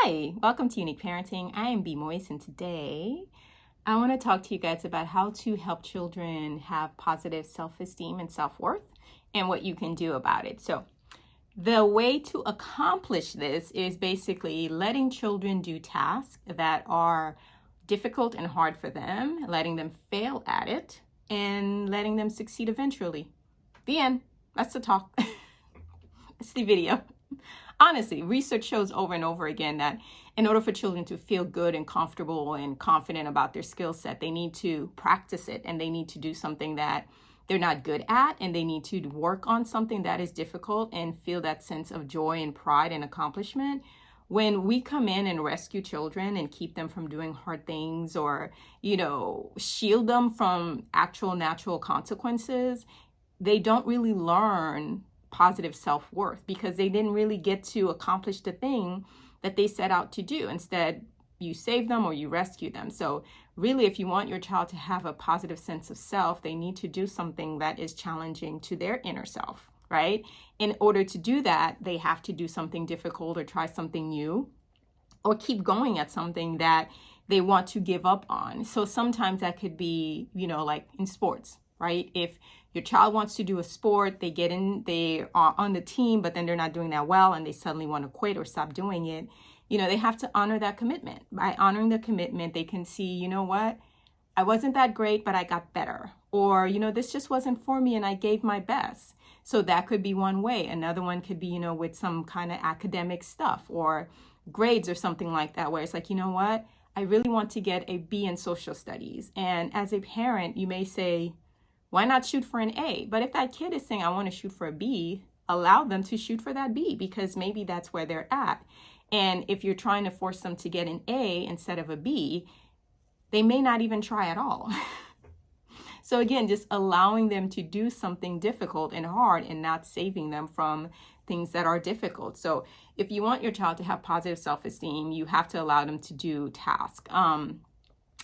Hi, welcome to Unique Parenting. I am B. Moise, and today I want to talk to you guys about how to help children have positive self-esteem and self-worth and what you can do about it. So the way to accomplish this is basically letting children do tasks that are difficult and hard for them, letting them fail at it, and letting them succeed eventually. The end. That's the talk. That's the video. Honestly, research shows over and over again that in order for children to feel good and comfortable and confident about their skill set, they need to practice it, and they need to do something that they're not good at, and they need to work on something that is difficult and feel that sense of joy and pride and accomplishment. When we come in and rescue children and keep them from doing hard things, or, shield them from actual natural consequences, they don't really learn positive self-worth because they didn't really get to accomplish the thing that they set out to do. Instead, you save them or you rescue them. So really, if you want your child to have a positive sense of self, they need to do something that is challenging to their inner self, right? In order to do that, they have to do something difficult or try something new or keep going at something that they want to give up on. So sometimes that could be, like in sports, right? If your child wants to do a sport, they are on the team, but then they're not doing that well and they suddenly want to quit or stop doing it. They have to honor that commitment. By honoring the commitment, they can see, you know what? I wasn't that great, but I got better. Or, this just wasn't for me and I gave my best. So that could be one way. Another one could be, with some kind of academic stuff or grades or something like that, where it's like, you know what? I really want to get a B in social studies. And as a parent, you may say, why not shoot for an A? But if that kid is saying, I want to shoot for a B, allow them to shoot for that B, because maybe that's where they're at. And if you're trying to force them to get an A instead of a B, they may not even try at all. So again, just allowing them to do something difficult and hard and not saving them from things that are difficult. So if you want your child to have positive self-esteem, you have to allow them to do tasks.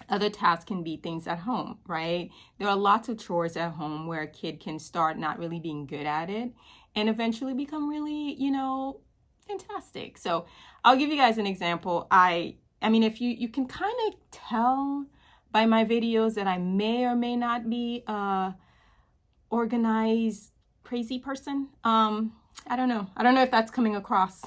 Other tasks can be things at home, right? There are lots of chores at home where a kid can start not really being good at it and eventually become really, fantastic. So I'll give you guys an example. I mean, if you can kind of tell by my videos that I may or may not be a organized, crazy person. I don't know. I don't know if that's coming across.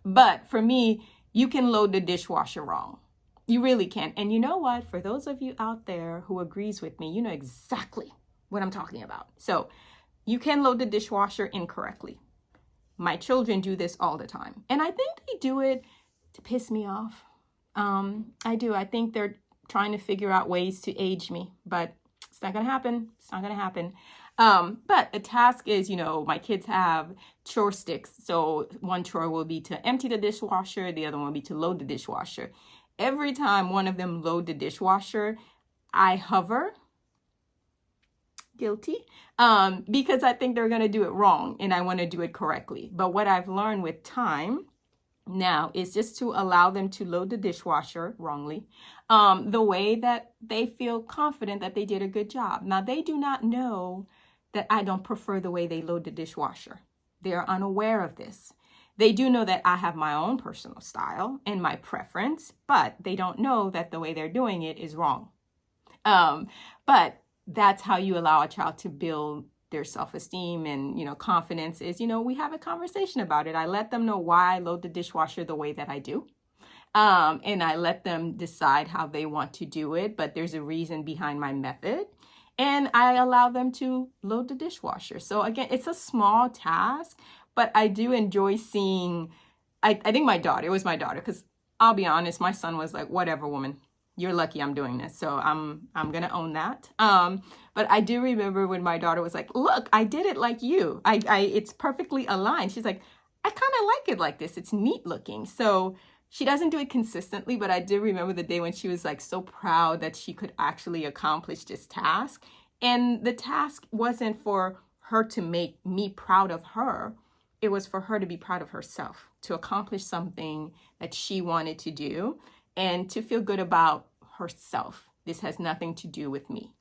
But for me, you can load the dishwasher wrong. You really can. And you know what? For those of you out there who agrees with me, you know exactly what I'm talking about. So you can load the dishwasher incorrectly. My children do this all the time. And I think they do it to piss me off. I do. I think they're trying to figure out ways to age me, but it's not going to happen. It's not going to happen. But a task is, my kids have chore sticks. So one chore will be to empty the dishwasher. The other one will be to load the dishwasher. Every time one of them load the dishwasher, I hover, guilty, because I think they're going to do it wrong and I want to do it correctly. But what I've learned with time now is just to allow them to load the dishwasher wrongly, the way that they feel confident that they did a good job. Now, they do not know that I don't prefer the way they load the dishwasher. They are unaware of this. They do know that I have my own personal style and my preference, but they don't know that the way they're doing it is wrong. But that's how you allow a child to build their self-esteem and, confidence is, we have a conversation about it. I let them know why I load the dishwasher the way that I do. And I let them decide how they want to do it, but there's a reason behind my method. And I allow them to load the dishwasher. So again, it's a small task, but I do enjoy seeing, I think it was my daughter, because I'll be honest, my son was like, whatever, woman, you're lucky I'm doing this. So I'm going to own that. But I do remember when my daughter was like, look, I did it like you. It's perfectly aligned. She's like, I kind of like it like this. It's neat looking. So she doesn't do it consistently, but I do remember the day when she was like so proud that she could actually accomplish this task. And the task wasn't for her to make me proud of her. It was for her to be proud of herself, to accomplish something that she wanted to do and to feel good about herself. This has nothing to do with me.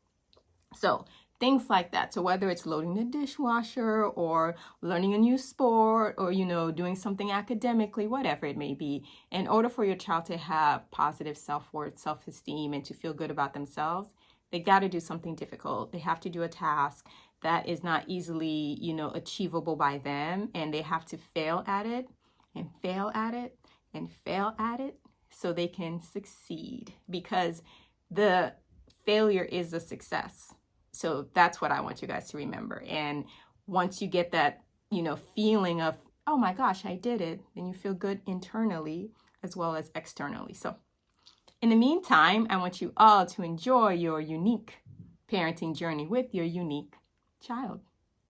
So things like that. So whether it's loading the dishwasher or learning a new sport or, doing something academically, whatever it may be, in order for your child to have positive self-worth, self-esteem, and to feel good about themselves, they got to do something difficult. They have to do a task that is not easily, achievable by them, and they have to fail at it and fail at it and fail at it so they can succeed, because the failure is a success. So that's what I want you guys to remember. And once you get that, feeling of, oh my gosh, I did it, then you feel good internally as well as externally. So in the meantime, I want you all to enjoy your unique parenting journey with your unique child.